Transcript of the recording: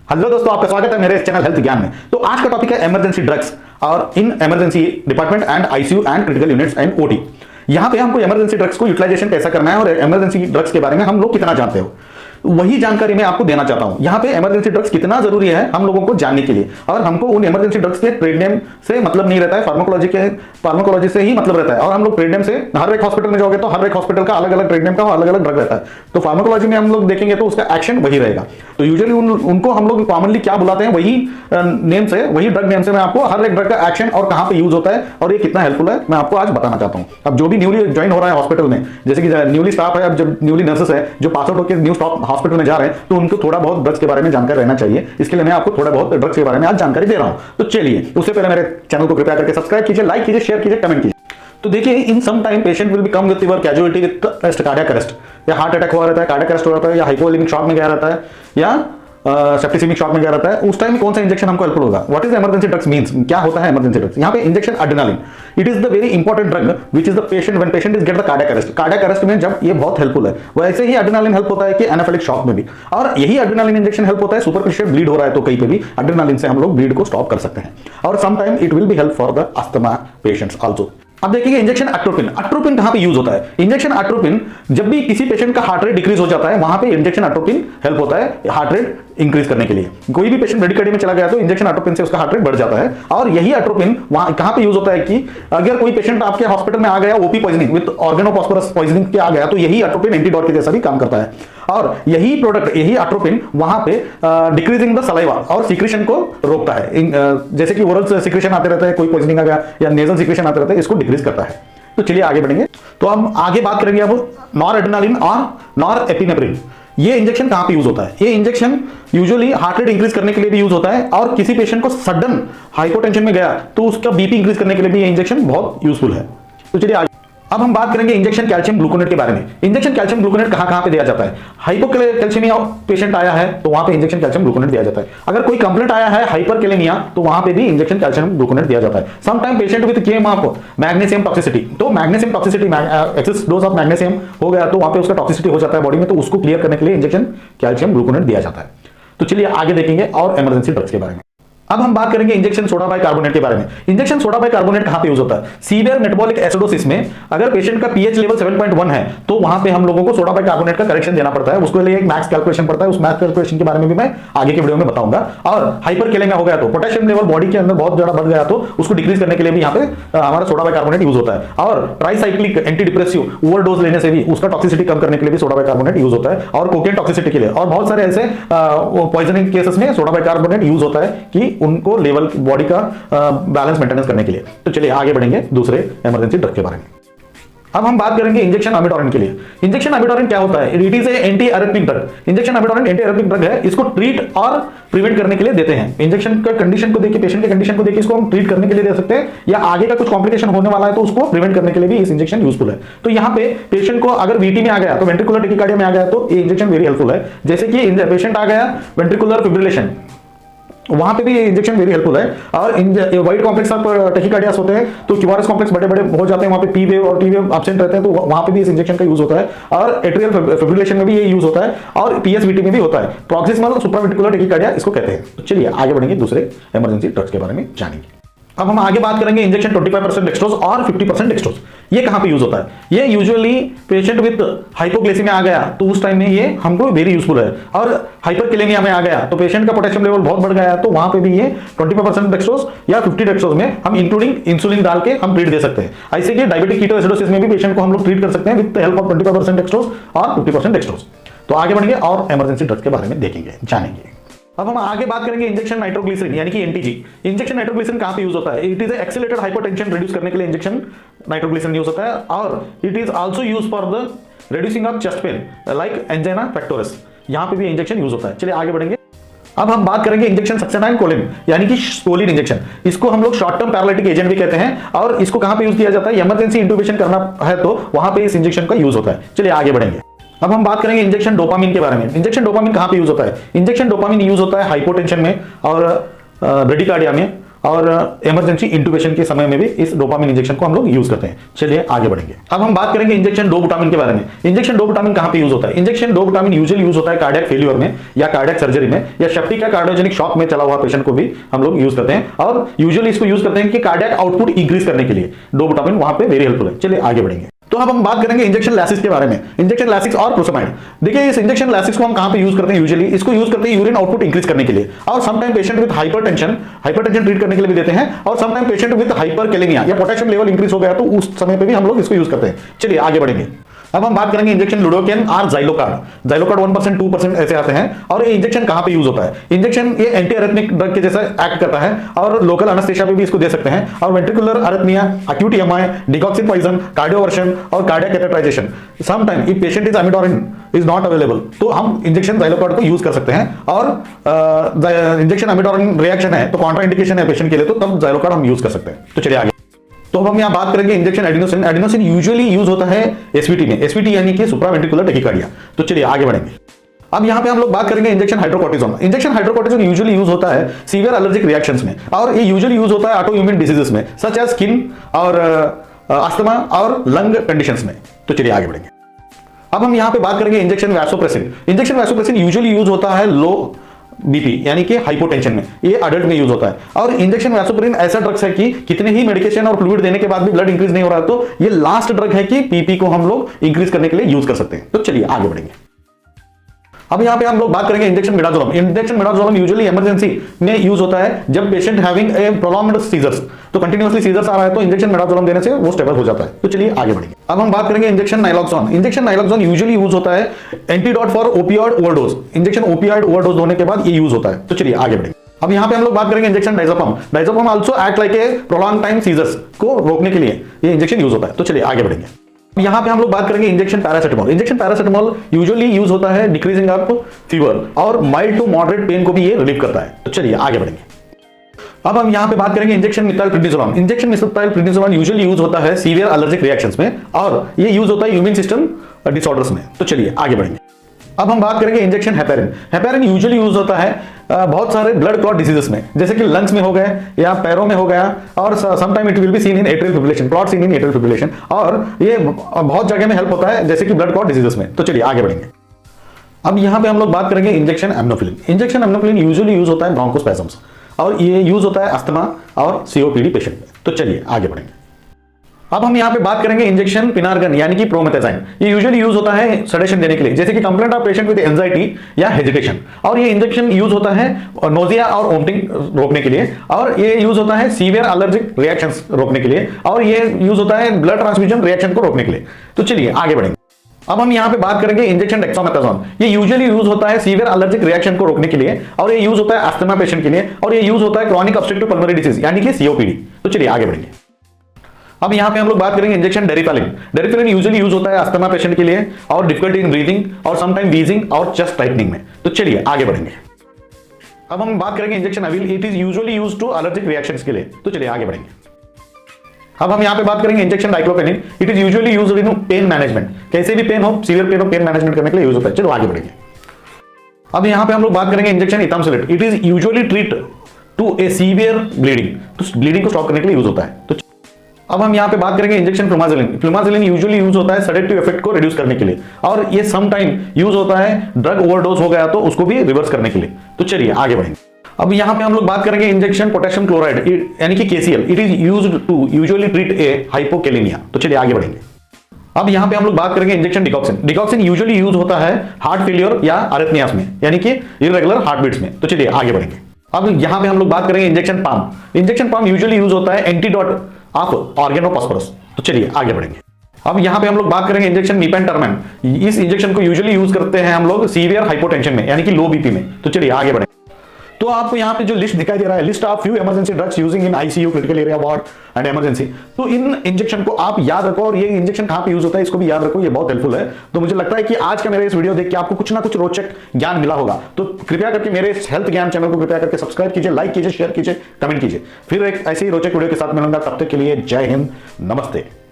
Hello दोस्तों, आपका स्वागत है मेरे चैनल हेल्थ ज्ञान में। तो आज का टॉपिक है इमरजेंसी ड्रग्स और in emergency department and ICU and critical units and OT. यहां पे हमको इमरजेंसी ड्रग्स को यूटिलाइजेशन कैसा करना है और इमरजेंसी ड्रग्स के बारे में हम लोग कितना जानते हो, वही जानकारी मैं आपको देना चाहता हूं। यहां पे इमरजेंसी ड्रग्स कितना जरूरी है हम लोगों को जानने के लिए, और हमको उन इमरजेंसी ड्रग्स के ट्रेड नेम से मतलब नहीं रहता है, फार्माकोलॉजी से ही मतलब रहता है। और हम लोग ट्रेड नेम से हर एक हॉस्पिटल में जाओगे तो हर एक हॉस्पिटल का अलग अलग ट्रेड नेम का अलग अलग ड्रग रहता है। तो फार्माकोलॉजी में हम लोग देखेंगे तो उसका एक्शन वही रहेगा। तो यूजुअली उनको हम लोग कॉमनली क्या बुलाते हैं, वही नेम से, वही ड्रग नेम से मैं आपको हर एक ड्रग का एक्शन और कहां पे यूज होता है और ये कितना हेल्पफुल है मैं आपको आज बताना चाहता हूं। अब जो भी न्यूली ज्वाइन हो रहा है हॉस्पिटल में, जैसे कि न्यूली स्टाफ है, अब जब न्यूली नर्सेस है जो पास आउट होकर न्यू स्टाफ हॉस्पिटल में जा रहे हैं, तो उनको थोड़ा बहुत ड्रग्स के बारे में जानकारी रहना चाहिए। इसके लिए मैं आपको थोड़ा बहुत ड्रग्स के बारे में आज जानकारी दे रहा हूं। तो चलिए, उससे पहले मेरे चैनल को कृपया करके सब्सक्राइब कीजिए, लाइक कीजिए, शेयर कीजिए, कमेंट कीजिए। तो देखिए, in some time patient will be come with fever, casualty with arrest, cardiac arrest, या हार्ट अटैक हुआ रहता है, कार्डियक अरेस्ट हो रहा है, या हाइपोवोलेमिक शॉक में गया रहता है, या सेप्टिसेमिक शॉक में गया रहता है। उस टाइम कौन सा इंजेक्शन हमको हेल्पफुल होगा? What is emergency drugs means? क्या होता है इमरजेंसी ड्रग्स? यहाँ पे injection adrenaline, it is the very important drug which is the patient when patient is get the cardiac arrest. Cardiac arrest में जब ये बहुत हेल्पफुल है, वैसे ही एड्रेनालिन हेल्प होता है कि एनाफिलिक शॉक में भी। और यही एड्रेनालिन इंजेक्शन हेल्प होता है सुपरफिशियल ब्लीड हो रहा है तो कहीं पे भी एड्रेनालिन से हम लोग ब्लीड को स्टॉप कर सकते हैं। और some time it will be help for the asthma patients also. अब देखिए, इंजेक्शन एट्रोपिन, एट्रोपिन कहां पे यूज होता है? इंजेक्शन एट्रोपिन जब भी किसी पेशेंट का हार्ट रेट डिक्रीज हो जाता है, वहां पे इंजेक्शन एट्रोपिन हेल्प होता है हार्ट रेट इंक्रीज करने के लिए। कोई भी पेशेंट ब्रेडिकार्डिया में चला गया तो इंजेक्शन एट्रोपिन से उसका हार्ट रेट बढ़ जाता है। और यही एट्रोपिन वहां कहां पे यूज होता है कि अगर कोई पेशेंट आपके हॉस्पिटल में आ गया OP poisoning with organophosphorus poisoning के आ गया, तो यही एट्रोपिन एंटीडॉट के जैसा भी काम करता है। और यही प्रोडक्ट, यही एट्रोपिन वहां पे डिक्रीजिंग द सलाइवा और सिक्रेशन को रोकता है। जैसे कि ओरल सिक्रेशन आते रहता है, कोई पॉइजनिंग आ गया या नेजल सिक्रेशन आते रहता है, इसको डिक्रीज करता है। तो चलिए आगे बढ़ेंगे। तो हम आगे बात करेंगे अब नॉरएड्रेनालिन और नॉरएपिनेफ्रिन। ये इंजेक्शन कहां पे यूज होता है? ये injection usually heart rate increase करने के लिए भी यूज होता है, और किसी पेशेंट को सडन हाइपोटेंशन में गया तो उसका बीपी इंक्रीज करने के लिए भी ये इंजेक्शन बहुत यूजफुल है। तो चलिए आगे। अब हम बात करेंगे इंजेक्शन कैल्शियम ग्लूकोनेट के बारे में। इंजेक्शन कैल्शियम ग्लूकोनेट कहां पे दिया जाता है? हाइपोकैल्शियमिया पेशेंट आया है तो वहां पे इंजेक्शन कैल्शियम ग्लूकोनेट दिया जाता है। अगर कोई कंप्लेंट आया है हाइपरकैलेमिया तो वहां पे भी इंजेक्शन कैल्शियम ग्लूकोनेट दिया जाता है। Some time patient with came of magnesium toxicity, तो magnesium toxicity, excess dose of magnesium हो गया तो वहां पे उसका टॉक्सिसिटी हो जाता है बॉडी में, तो उसको क्लियर करने के लिए इंजेक्शन कैल्शियम ग्लूकोनेट दिया जाता है। तो चलिए आगे देखेंगे और इमरजेंसी ड्रग्स के बारे में। अब हम बात करेंगे इंजेक्शन सोडा बाइकार्बोनेट के बारे में। इंजेक्शन सोडा बाइकार्बोनेट कहां पे यूज होता है? सीवियर मेटाबॉलिक एसिडोसिस में अगर पेशेंट का पीएच लेवल 7.1 है तो वहां पे हम लोगों को सोडा बाइकार्बोनेट का करेक्शन देना पड़ता है। उसके लिए एक मैक्स कैलकुलेशन पड़ता है, उस मैक्स कैलकुलेशन के बारे में भी मैं आगे के वीडियो में बताऊंगा। और हाइपरकैलेमिया हो गया तो पोटेशियम लेवल बॉडी के अंदर बहुत ज्यादा बढ़ गया तो उसको डिक्रीज करने के लिए भी यहाँ पे हमारा सोडा बाइकार्बोनेट यूज होता है। और ट्राइसाइक्लिक एंटी डिप्रेसिव ओवरडोज लेने से भी उसका टॉक्सिसिटी कम करने के लिए भी सोडा बाइकार्बोनेट यूज होता है, और कोकेन टॉक्सिसिटी के लिए। और बहुत सारे ऐसे पॉइजनिंग केसेस में सोडा बाइकार्बोनेट यूज होता है कि उनको लेवल बॉडी का बैलेंस मेंटेनेंस करने के लिए। तो चलिए आगे बढ़ेंगे दूसरे इमरजेंसी ड्रग के बारे में। अब हम बात करेंगे इंजेक्शन अमिडोरिन के लिए। इंजेक्शन अमिडोरिन क्या होता है? It is a anti arrhythmic drug. Injection amiodarone anti arrhythmic drug है, इसको ट्रीट और प्रिवेंट करने के लिए देते हैं। इंजेक्शन का कंडीशन को देखिए, पेशेंट के कंडीशन को देखिए, इसको हम ट्रीट करने के लिए दे सकते हैं, या आगे का कुछ कॉम्प्लिकेशन होने वाला है तो उसको प्रिवेंट करने के लिए भी इस इंजेक्शन यूजफुल है। तो यहाँ पे पेशेंट को अगर वीटी में आ गया तो वेंट्रिकुलर टेकिकार्डिया में आ गया तो ये इंजेक्शन वेरी हेल्पफुल है। जैसे कि पेशेंट आ गया वेंट्रिकुलर फिब्रिलेशन, वहां पे भी ये इंजेक्शन वेरी हेल्पफुल है। और वाइट कॉम्प्लेक्स ऑफ टेकिकार्डियास होते हैं तो क्यूआरएस कॉम्प्लेक्स बड़े बड़े हो जाते हैं, वहां पे पी वेव और टी वेव एब्सेंट रहते हैं, तो वहां पे भी इस इंजेक्शन का यूज होता है। और एट्रियल फिब्रिलेशन में भी ये यूज होता है, और पीएसवीटी में भी होता है। प्रोक्सिमल सुप्रावेंट्रिकुलर टेकिकार्डिया इसको कहते हैं। तो चलिए आगे बढ़ेंगे, दूसरे इमरजेंसी ड्रग्स के बारे में जानेंगे। अब हम आगे बात करेंगे इंजेक्शन 25% डेक्सट्रोज और 50% डेक्सट्रोज। ये कहां पे यूज होता है? ये यूजुअली पेशेंट विद हाइपोग्लाइसेमिया आ गया तो उस टाइम में ये हमको वेरी यूजफुल है। और हाइपरकैलेमिया में आ गया तो पेशेंट का पोटेशियम लेवल बहुत बढ़ गया है तो वहां पे भी ये 25% डेक्सट्रोज या 50 डेक्सट्रोज में हम इंक्लूडिंग इंसुलिन डाल के हम ट्रीट दे सकते हैं। ऐसे कि डायबिटिक कीटोएसिडोसिस में भी पेशेंट को हम लोग ट्रीट कर सकते हैं विद हेल्प ऑफ 25% डेक्सट्रोज और 50% डेक्सट्रोज। तो आगे बढ़ेंगे और इमरजेंसी ड्रग्स के बारे में देखेंगे, जानेंगे। अब हम आगे बात करेंगे इंजेक्शन नाइट्रोग्लिसरीन यानी कि एनटीजी। इंजेक्शन नाइट्रोग्लिसरीन कहां पे यूज होता है? It is accelerated hypertension reduce करने के लिए इंजेक्शन नाइट्रोग्लिसरीन यूज होता है। और it is also use for the reducing of chest pain like angina pectoris, यहां पे भी इंजेक्शन यूज होता है। चलिए आगे बढ़ेंगे। अब हम बात करेंगे इंजेक्शन सक्सेनाइन कोलिन यानी कि स्पोलिन इंजेक्शन। इसको हम लोग शॉर्ट टर्म पैरालिटिक एजेंट भी कहते हैं, और इसको कहां पे यूज किया जाता है? इमरजेंसी इंट्यूबेशन करना है तो वहां पे इस इंजेक्शन का यूज होता है। चलिए आगे बढ़ेंगे। अब हम बात करेंगे इंजेक्शन डोपामिन के बारे में। इंजेक्शन डोपामिन कहां पे यूज होता है? इंजेक्शन डोपामिन यूज होता है हाइपोटेंशन में और ब्रेडिकार्डिया में, और इमरजेंसी इंटुबेशन के समय में भी इस डोपामिन इंजेक्शन को हम लोग यूज करते हैं। चलिए आगे बढ़ेंगे। अब हम बात करेंगे इंजेक्शन डोबुटामिन के बारे में। इंजेक्शन डोबुटामिन कहां पे यूज होता है? इंजेक्शन डोबुटामिन यूजुअली यूज होता है कार्डियक फेल्यूर में या कार्डियक सर्जरी में या सेप्टिक या कार्डियोजेनिक शॉक में चला हुआ पेशेंट को भी हम लोग यूज करते हैं और यूजुअली इसको यूज करते हैं कि कार्डियक आउटपुट इंक्रीज करने के लिए डोबुटामिन वहां पे वेरी हेल्पफुल है। चलिए आगे बढ़ेंगे। तो अब हम बात करेंगे इंजेक्शन लैसिस के बारे में। इंजेक्शन लैसिस और प्रोसामाइड। देखिए इस इंजेक्शन लैसिस को हम कहां पे यूज करते हैं? यूजुअली इसको यूज करते हैं यूरिन आउटपुट इंक्रीज करने के लिए और sometime patient with hypertension treat करने के लिए भी देते हैं और समटाइम पेशेंट विद हाइपरकेलेमिया या पोटेशियम लेवल इंक्रीज हो गया तो उस समय पे भी हम लोग इसको यूज करते हैं। चलिए आगे बढ़ेंगे। अब हम बात करेंगे इंजेक्शन लुडोकेन और जाइलोकार्ड। जाइलोकार्ड 1%, 2% ऐसे आते हैं और ये इंजेक्शन कहां पे यूज होता है? इंजेक्शन ये एंटी अरिथमिक ड्रग के जैसा एक्ट करता है और लोकल एनेस्थेसिया पे भी इसको दे सकते हैं और ventricular arrhythmia, acute EMI, digoxin poison, cardioversion और cardiac catheterization sometime if patient is amiodarone is not available तो हम इंजेक्शन जाइलोकार्ड को यूज कर सकते हैं और इंजेक्शन एमिडोरिन रिएक्शन है तो कॉन्ट्रा इंडिकेशन है पेशेंट के लिए तो तब जाइलोकार्ड हम यूज कर सकते हैं। तो चलिए आगे। तो अब हम यहां बात करेंगे injection adenosine. Adenosine usually use होता है एसवीटी में। एसवीटी यानी कि सुप्रावेंट्रिकुलर टैकिकार्डिया। तो चलिए आगे बढ़ेंगे। अब यहां पे हम लोग बात करेंगे injection hydrocortisone. Injection hydrocortisone usually use होता है सीवियर एलर्जिक रिएक्शंस में और ये यूजुअली यूज होता है ऑटोइम्यून डिजीजेस में सच एज स्किन और अस्थमा और लंग कंडीशंस में। तो चलिए आगे बढ़ेंगे। अब हम यहां पे बात करेंगे injection vasopressin. Injection vasopressin usually use होता है लो बीपी यानी कि हाइपोटेंशन में। ये अडल्ट में यूज होता है और इंजेक्शन वैसोप्रेसिन ऐसा ड्रग्स है कि कितने ही मेडिकेशन और फ्लूइड देने के बाद भी ब्लड इंक्रीज नहीं हो रहा है तो ये लास्ट ड्रग है कि पीपी को हम लोग इंक्रीज करने के लिए यूज कर सकते हैं। तो चलिए आगे बढ़ेंगे। अब यहां पे हम लोग बात करेंगे injection midazolam. Injection midazolam usually emergency में यूज होता है जब patient having a prolonged seizures तो कंटिन्यूअसली सीजर्स आ रहा है तो इंजेक्शन मिडाजोलम देने से वो स्टेबल हो जाता है। तो चलिए आगे बढ़ेंगे। अब हम बात करेंगे इंजेक्शन नाइलॉक्सोन। इंजेक्शन नाइलॉक्सोन यूजुअली यूज होता है antidote for opioid overdose. Injection opioid overdose होने के बाद ये यूज होता है। तो चलिए आगे बढ़ेंगे। अब यहां पे हम लोग बात करेंगे injection diazepam. Diazepam also act like a prolong time seizures को रोकने के लिए ये इंजेक्शन यूज होता है। तो चलिए आगे बढ़ेंगे। यहां पे हम लोग बात करेंगे injection paracetamol. Injection paracetamol usually use होता है डिक्रीजिंग अप फीवर और माइल्ड टू मॉडरेट पेन को भी ये रिलीव करता है। तो चलिए आगे बढ़ेंगे। अब हम यहां पे बात करेंगे इंजेक्शन मिथाइलप्रिडनिसोलोन। इंजेक्शन मिथाइलप्रिडनिसोलोन यूजुअली यूज होता है सीवियर एलर्जिक रिएक्शंस में और ये यूज होता है इम्यून सिस्टम डिसऑर्डर्स में। तो चलिए आगे बढ़ेंगे। अब हम बात करेंगे injection heparin. Heparin usually use होता है बहुत सारे ब्लड क्लॉट डिजीजेस में जैसे कि लंग्स में हो गए या पैरों में हो गया और sometime it will be seen in atrial fibrillation, clot seen in atrial fibrillation और ये बहुत जगह में हेल्प होता है जैसे कि ब्लड क्लॉट डिजीजेस में। तो चलिए आगे बढ़ेंगे। अब यहां पे हम लोग बात करेंगे इंजेक्शन एम्नोफिलिन। इंजेक्शन एम्नोफिलिन यूजुअली यूज होता है ब्रोंकोस्पैस्म्स और ये यूज होता है अस्थमा और सीओपीडी पेशेंट में। तो चलिए आगे बढ़ेंगे। अब हम यहां पे बात करेंगे इंजेक्शन पिनार्गन यानी कि प्रोमेथाजाइन। ये यूजुअली यूज होता है सेडेशन देने के लिए जैसे कि complaint of patient with anxiety या हेजिटेशन और ये इंजेक्शन यूज होता है नोजिया और वोमिटिंग रोकने के लिए और ये यूज होता है सीवियर एलर्जिक रिएक्शंस रोकने के लिए और ये यूज होता है ब्लड ट्रांसफ्यूजन रिएक्शन को रोकने के लिए। तो चलिए आगे बढ़ेंगे। अब हम यहां पे बात करेंगे इंजेक्शन डेक्सामेथासोन। ये यूजुअली यूज होता है सीवियर एलर्जिक रिएक्शन को रोकने के लिए और ये यूज होता है अस्थमा पेशेंट के लिए और ये यूज होता है क्रॉनिक ऑब्स्ट्रक्टिव पल्मोनरी डिजीज यानी कि सीओपीडी। तो चलिए आगे बढ़ेंगे। अब यहां पे हम लोग बात करेंगे injection deriphyllin. Deriphyllin usually use होता है अस्थमा पेशेंट के लिए और डिफिकल्टी इन ब्रीदिंग और समटाइम वीजिंग और चेस्ट टाइटनिंग में। तो चलिए आगे बढ़ेंगे। अब हम बात करेंगे injection Avil. It is usually used to allergic reactions के लिए। तो चलिए आगे बढ़ेंगे। अब हम यहां पे बात करेंगे injection diclofenac. It is usually used in pain management. कैसे भी पेन हो, सीवियर पेन हो, पेन मैनेजमेंट करने के लिए यूज होता है। चलो आगे बढ़ेंगे। अब यहां पे हम लोग बात करेंगे injection ethamsylate. It is usually treat to a severe bleeding. तो ब्लीडिंग को स्टॉप करने के लिए यूज होता है। तो अब हम यहां पे बात करेंगे इंजेक्शन फ्लुमाजेलिन। फ्लुमाजेलिन यूजुअली यूज होता है सेडेटिव इफेक्ट को रिड्यूस करने के लिए और ये सम टाइम यूज होता है ड्रग ओवरडोज हो गया तो उसको भी रिवर्स करने के लिए। तो चलिए आगे बढ़ेंगे। अब यहां पे हम लोग बात करेंगे इंजेक्शन पोटेशियम क्लोराइड यानी कि KCL. It is used to usually treat a hypokalemia. तो चलिए आगे बढ़ेंगे। अब यहां पे हम लोग बात करेंगे इंजेक्शन डिकॉक्सिन। डिकॉक्सिन यूजुअली यूज होता है हार्ट फेलियर या अरिथमियास में यानी कि इरेगुलर हार्ट बीट्स में। तो चलिए आगे बढ़ेंगे। अब यहां पे हम लोग बात करेंगे injection palm. Injection palm usually use होता है एंटीडोट ऑफ ऑर्गेनोफॉस्फोरस। तो चलिए आगे बढ़ेंगे। अब यहां पे हम लोग बात करेंगे इंजेक्शन मीपेंटरमैन। इस इंजेक्शन को यूजुअली यूज करते हैं हम लोग सीवियर हाइपोटेंशन में यानी कि लो बीपी में। तो चलिए आगे बढ़ेंगे। तो आपको यहाँ पे जो लिस्ट दिखाई दे रहा है, list of few emergency drugs using in ICU, critical area ward and emergency. तो इन इंजेक्शन को आप याद रखो और ये इंजेक्शन कहां पे यूज होता है इसको भी याद रखो, ये बहुत हेल्पफुल है। तो मुझे लगता है कि आज का मेरा इस वीडियो देख के आपको कुछ ना कुछ रोचक ज्ञान मिला होगा। तो कृपया करके मेरे इस हेल्थ ज्ञान चैनल को कृपया करके सब्सक्राइब कीजिए, लाइक कीजिए, शेयर कीजिए, कमेंट कीजिए। फिर एक ऐसी रोचक वीडियो के साथ मिलूंगा, तब तक के लिए जय हिंद, नमस्ते।